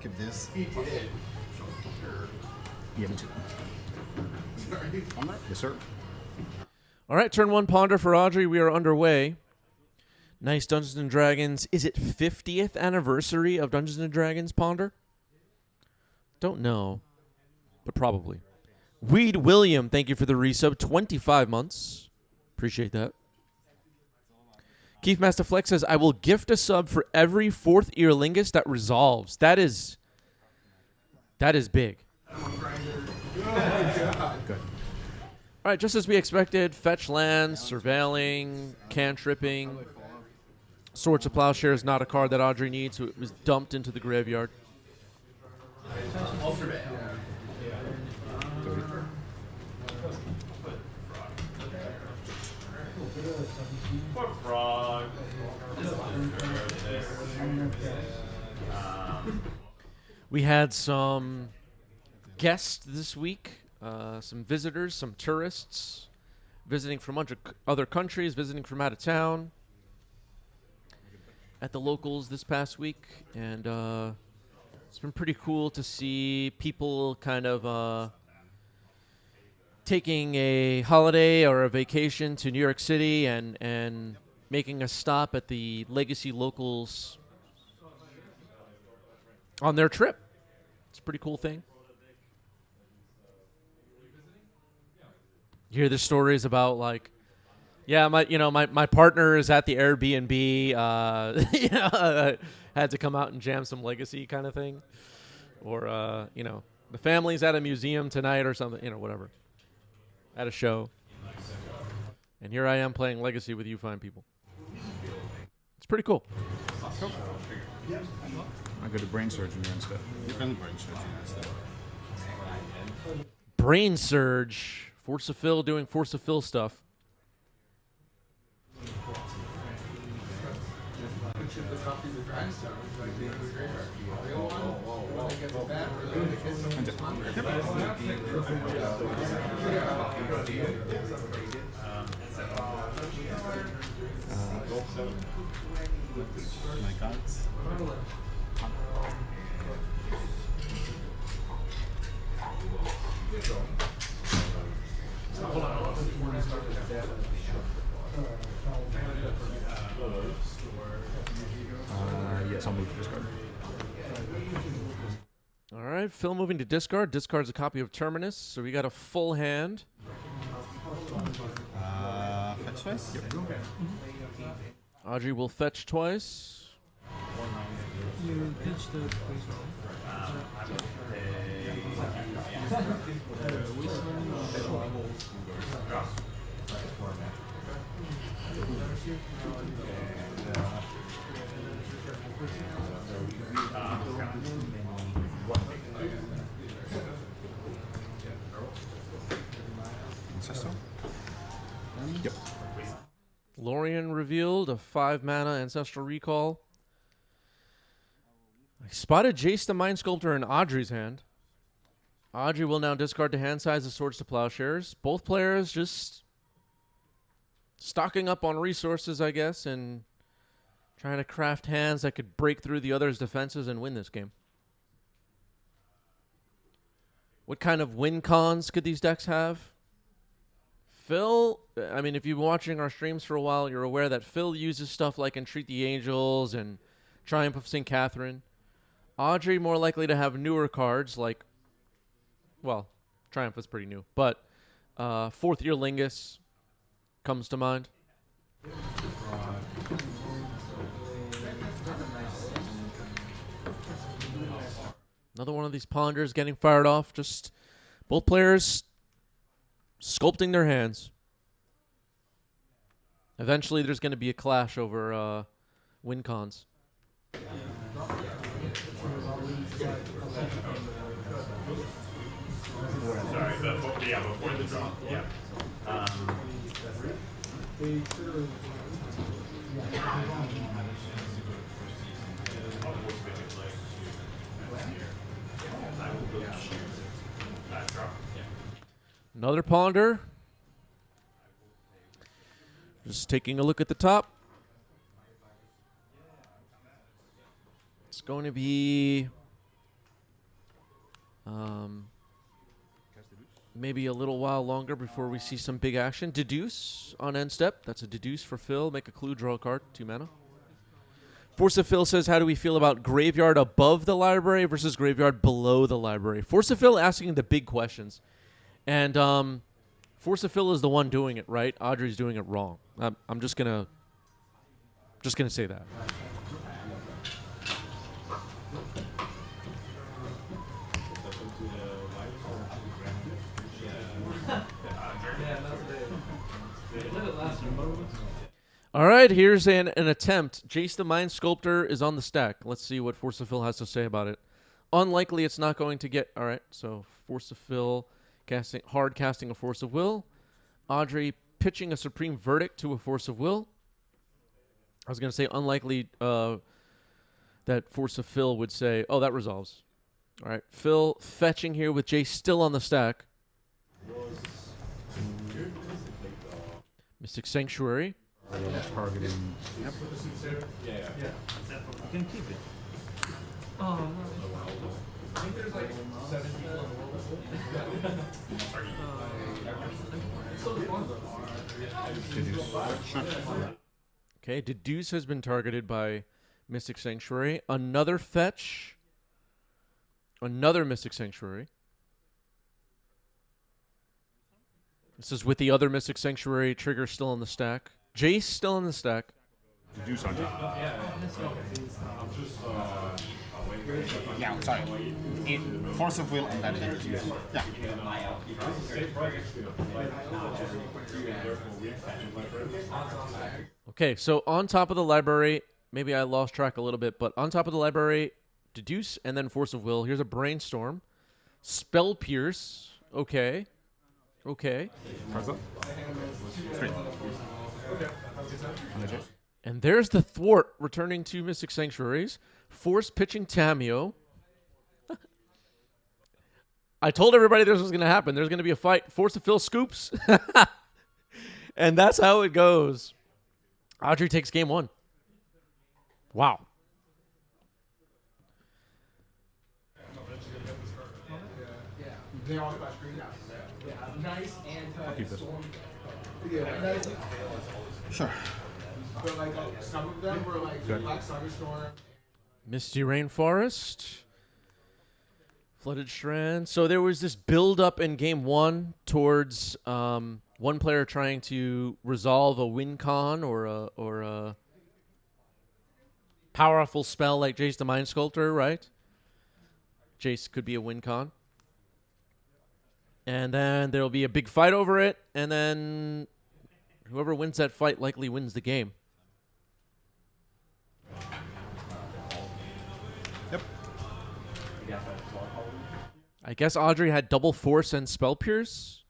keep this. Yeah, me too. Yes, sir. All right, turn 1 Ponder for Audrey. We are underway. Nice Dungeons & Dragons. Is it 50th anniversary of Dungeons & Dragons, Ponder? Don't know, but probably. Weed William, thank you for the resub. 25 months. Appreciate that. Keith Master Flex says, I will gift a sub for every 4th Earlingus that resolves. That is big. Good. All right, just as we expected, fetch lands, surveilling, cantripping. Swords of Plowshare is not a card that Audrey needs, so it was dumped into the graveyard. Poor frog. We had some guests this week, some visitors, some tourists, visiting from other countries, visiting from out of town at the locals this past week. And it's been pretty cool to see people kind of taking a holiday or a vacation to New York City and making a stop at the Legacy Locals on their trip. It's a pretty cool thing. You hear the stories about like, yeah, my partner is at the Airbnb, had to come out and jam some Legacy kind of thing, or the family's at a museum tonight or something, whatever, at a show, and here I am playing Legacy with you fine people. It's pretty cool. I go to brain surgeon instead. You can brain surgery instead. Brain Surge, Force of Phil doing Force of Phil stuff. My cards. Yes, I'll move to discard. All right, Phil moving to discard. Discard's a copy of Terminus, so we got a full hand. Fetch twice? Yep. Audrey will fetch twice. You pitch the Yep. Lorien revealed a 5-mana Ancestral Recall. I spotted Jace the Mind Sculptor in Audrey's hand. Audrey will now discard to hand size the Swords to Plowshares. Both players just stocking up on resources, I guess, and trying to craft hands that could break through the other's defenses and win this game. What kind of win cons could these decks have? Phil, I mean, if you've been watching our streams for a while, you're aware that Phil uses stuff like Entreat the Angels and Triumph of St. Catherine. Audrey more likely to have newer cards like, well, Triumph is pretty new, but 4th Year Lingus comes to mind. Another one of these ponders getting fired off. Just both players sculpting their hands. Eventually, there's going to be a clash over win cons. Sorry, before the draw. Yeah. Another ponder. Just taking a look at the top. It's going to be Maybe a little while longer before we see some big action. Deduce on end step. That's a deduce for Phil. Make a clue, draw a card, 2 mana. Force of Phil says, how do we feel about graveyard above the library versus graveyard below the library? Force of Phil asking the big questions. And Force of Phil is the one doing it right. Audrey's doing it wrong. I'm just gonna say that. All right, here's an attempt. Jace the Mind Sculptor is on the stack. Let's see what Force of Phil has to say about it. Unlikely it's not going to get... All right, so Force of Phil casting a Force of Will. Audrey pitching a Supreme Verdict to a Force of Will. I was going to say unlikely that Force of Phil would say, oh, that resolves. All right, Phil fetching here with Jace still on the stack. Mystic Sanctuary. Targeting. You can keep it. Oh, Okay, Deduce has been targeted by Mystic Sanctuary. Another fetch. Another Mystic Sanctuary. This is with the other Mystic Sanctuary trigger still on the stack. Jace still in the stack. Deduce on top. Yeah, sorry. Force of Will and then Deduce. Yeah. Okay, so on top of the library, maybe I lost track a little bit, but on top of the library, Deduce and then Force of Will. Here's a Brainstorm. Spell Pierce. Okay. Okay. Cards up. 3. And there's the Thwart returning to Mystic Sanctuaries. Force pitching Tameo. I told everybody this was going to happen. There's going to be a fight. Force of Phil scoops. And that's how it goes. Audrey takes game 1. Wow. I'll keep this. Sure. Good. Misty Rainforest. Flooded Strand. So there was this build-up in game 1 towards one player trying to resolve a win con or a powerful spell like Jace the Mind Sculptor, right? Jace could be a win con. And then there'll be a big fight over it, and then whoever wins that fight likely wins the game. Yep. I guess Audrey had double Force and Spell Pierce.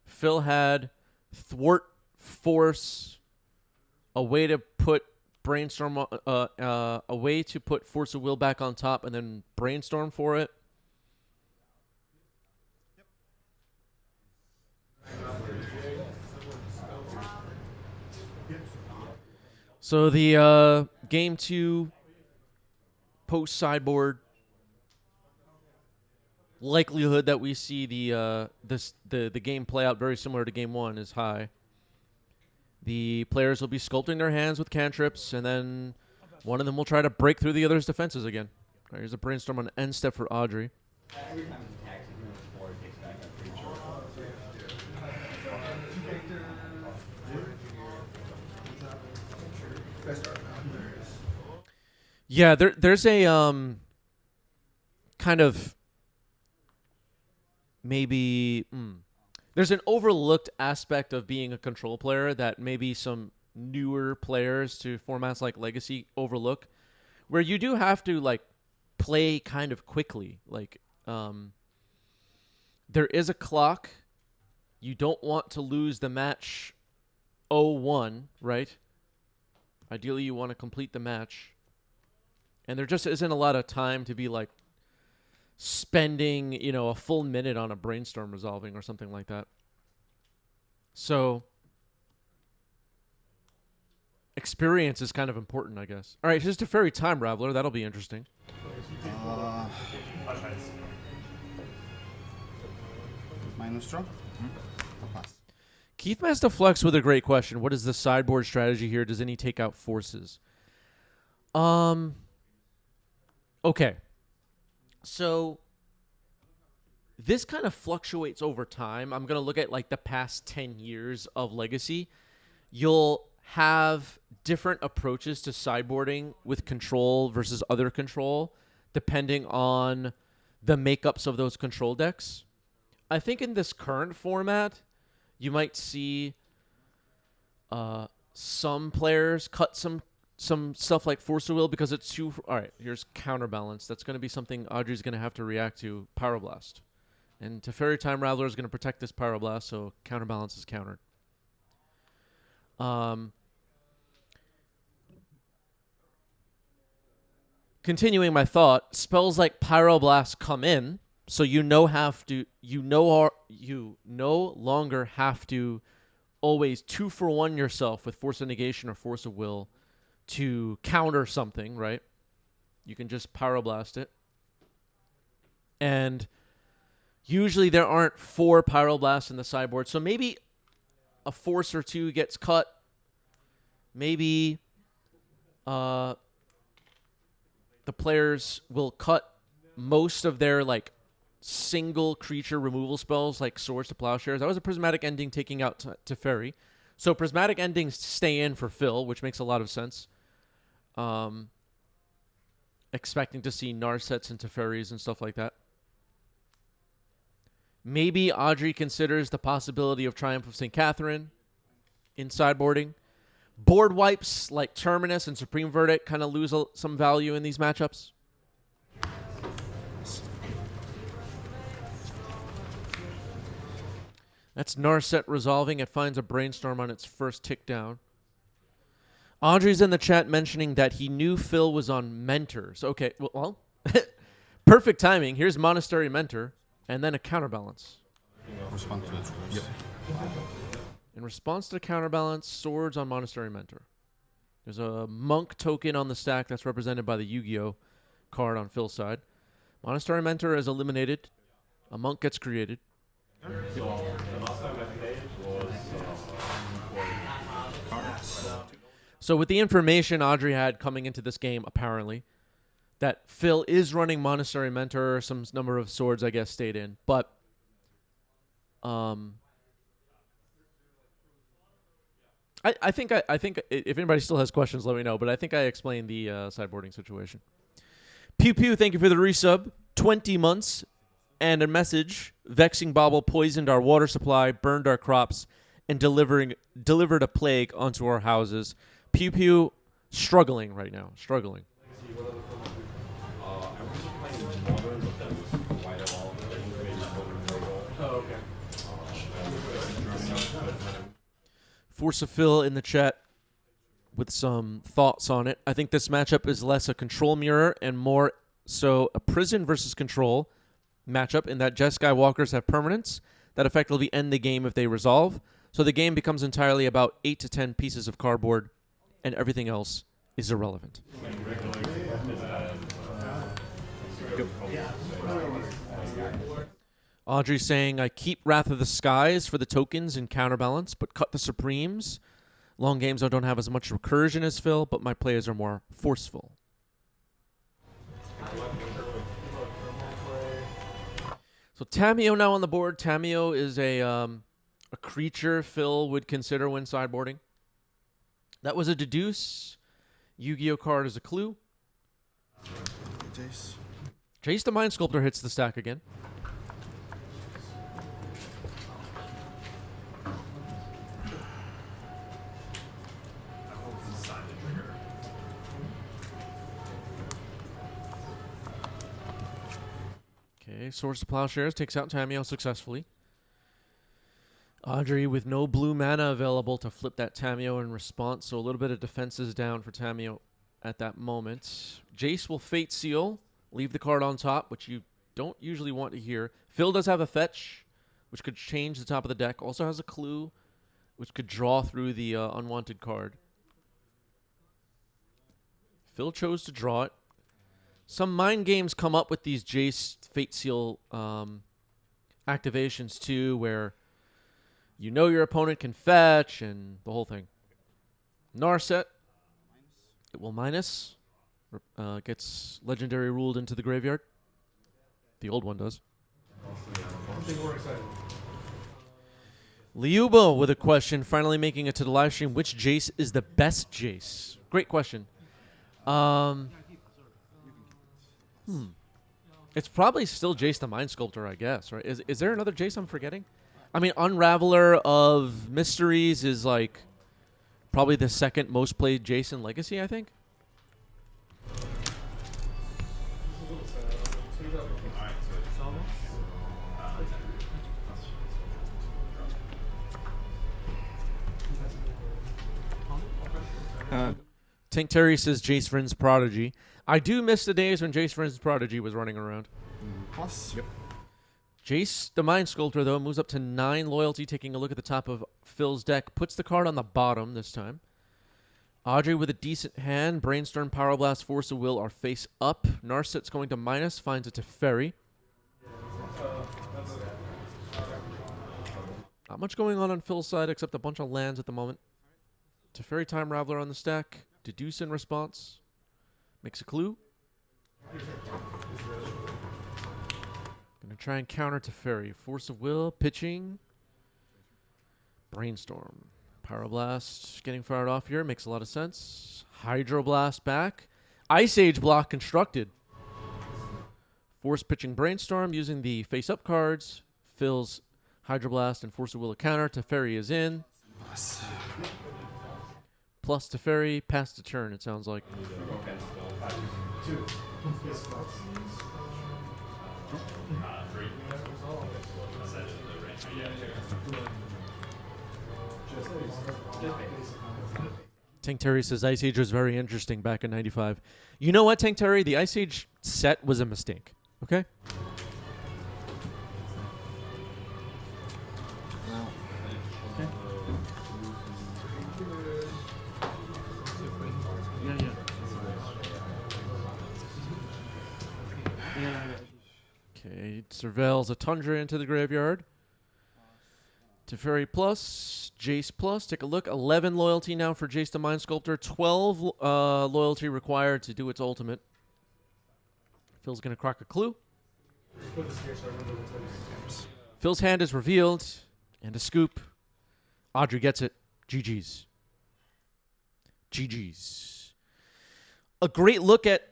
Phil had Thwart, Force, a way to put Brainstorm, a way to put Force of Will back on top, and then Brainstorm for it. So the game 2 post sideboard likelihood that we see the game play out very similar to game 1 is high. The players will be sculpting their hands with cantrips, and then one of them will try to break through the other's defenses again. All right, here's a Brainstorm on end step for Audrey. Yeah, there's a kind of maybe there's an overlooked aspect of being a control player that maybe some newer players to formats like Legacy overlook, where you do have to like play kind of quickly. Like there is a clock. You don't want to lose the match 0-1, right? Ideally, you want to complete the match. And there just isn't a lot of time to be like spending, a full minute on a Brainstorm resolving or something like that. So experience is kind of important, I guess. All right, here's Teferi Time Raveler. That'll be interesting. Minus draw. Pass. Keith Master Flex with a great question. What is the sideboard strategy here? Does any take out forces? Okay. So this kind of fluctuates over time. I'm going to look at like the past 10 years of Legacy. You'll have different approaches to sideboarding with control versus other control, depending on the makeups of those control decks. I think in this current format, you might see some players cut some stuff like Force of Will because it's too... All right, here's Counterbalance. That's going to be something Audrey's going to have to react to. Pyroblast. And Teferi Time Raveler is going to protect this Pyroblast, so Counterbalance is countered. Continuing my thought, spells like Pyroblast come in, so you no longer have to always 2-for-1 yourself with Force of Negation or Force of Will to counter something, right? You can just Pyroblast it. And usually there aren't 4 Pyroblasts in the sideboard, so maybe a Force or 2 gets cut. Maybe the players will cut most of their like single creature removal spells like Swords to Plowshares. That was a Prismatic Ending taking out Teferi. So Prismatic Endings stay in for Phil, which makes a lot of sense. Expecting to see Narsets and Teferis and stuff like that. Maybe Audrey considers the possibility of Triumph of St. Catherine in sideboarding. Board wipes like Terminus and Supreme Verdict kind of lose some value in these matchups. That's Narset resolving. It finds a Brainstorm on its first tick down. Audrey's in the chat mentioning that he knew Phil was on Mentors. Okay, well perfect timing. Here's Monastery Mentor, and then a Counterbalance. Respond to it. Yep. In response to Counterbalance, Swords on Monastery Mentor. There's a Monk token on the stack that's represented by the Yu-Gi-Oh card on Phil's side. Monastery Mentor is eliminated. A Monk gets created. So with the information Audrey had coming into this game, apparently, that Phil is running Monastery Mentor, some number of swords, I guess, stayed in. But I think if anybody still has questions, let me know. But I think I explained the sideboarding situation. Pew Pew, thank you for the resub. 20 months and a message. Vexing Bobble poisoned our water supply, burned our crops, and delivered a plague onto our houses. Pew Pew struggling right now. Struggling. Force of Phil in the chat with some thoughts on it. I think this matchup is less a control mirror and more so a prison versus control matchup in that Jeskai walkers have permanents that effectively end the game if they resolve. So the game becomes entirely about 8 to 10 pieces of cardboard and everything else is irrelevant. Audrey's saying, I keep Wrath of the Skies for the tokens and Counterbalance, but cut the Supremes. Long games I don't have as much recursion as Phil, but my players are more forceful. So Tamiyo now on the board. Tamiyo is a creature Phil would consider when sideboarding. That was a deduce. Yu-Gi-Oh card is a clue. Jace. Jace the Mind Sculptor hits the stack again. Okay, Swords to Plowshares takes out Tamiyo successfully. Audrey with no blue mana available to flip that Tamiyo in response, so a little bit of defense is down for Tamiyo at that moment. Jace will Fate Seal, leave the card on top, which you don't usually want to hear. Phil does have a Fetch, which could change the top of the deck. Also has a Clue, which could draw through the unwanted card. Phil chose to draw it. Some mind games come up with these Jace Fate Seal activations too, where you know your opponent can fetch and the whole thing. Narset, it will minus. Gets legendary ruled into the graveyard. The old one does. Liubo with a question, finally making it to the live stream. Which Jace is the best Jace? Great question. It's probably still Jace the Mind Sculptor, I guess, right? Is there another Jace I'm forgetting? I mean, Unraveler of Mysteries is like probably the second most played Jace in Legacy, I think. Tank Terry says Jace Vryn's Prodigy. I do miss the days when Jace Vryn's Prodigy was running around. Plus. Yep. Jace, the Mind Sculptor, though, moves up to 9 loyalty, taking a look at the top of Phil's deck. Puts the card on the bottom this time. Audrey with a decent hand. Brainstorm, Power Blast, Force of Will are face up. Narset's going to minus, finds it to Ferry. Not much going on Phil's side except a bunch of lands at the moment. Teferi Time Raveler on the stack. Deduce in response. Makes a clue. Gonna try and counter Teferi. Force of Will, pitching. Brainstorm. Pyroblast getting fired off here. Makes a lot of sense. Hydroblast back. Ice Age block constructed. Force pitching Brainstorm using the face-up cards. Phil's Hydroblast and Force of Will a counter. Teferi is in. Plus Teferi, pass the turn, it sounds like. Tank Terry says Ice Age was very interesting back in 95. You know what, Tank Terry? The Ice Age set was a mistake, okay? Okay, surveils a Tundra into the graveyard. Teferi plus, Jace plus. Take a look. 11 loyalty now for Jace the Mind Sculptor. 12 loyalty required to do its ultimate. Phil's going to crack a clue. Phil's hand is revealed. And a scoop. Audrey gets it. GG's. GG's. A great look at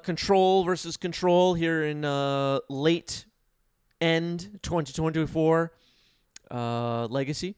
control versus control here in late end 2024 Legacy.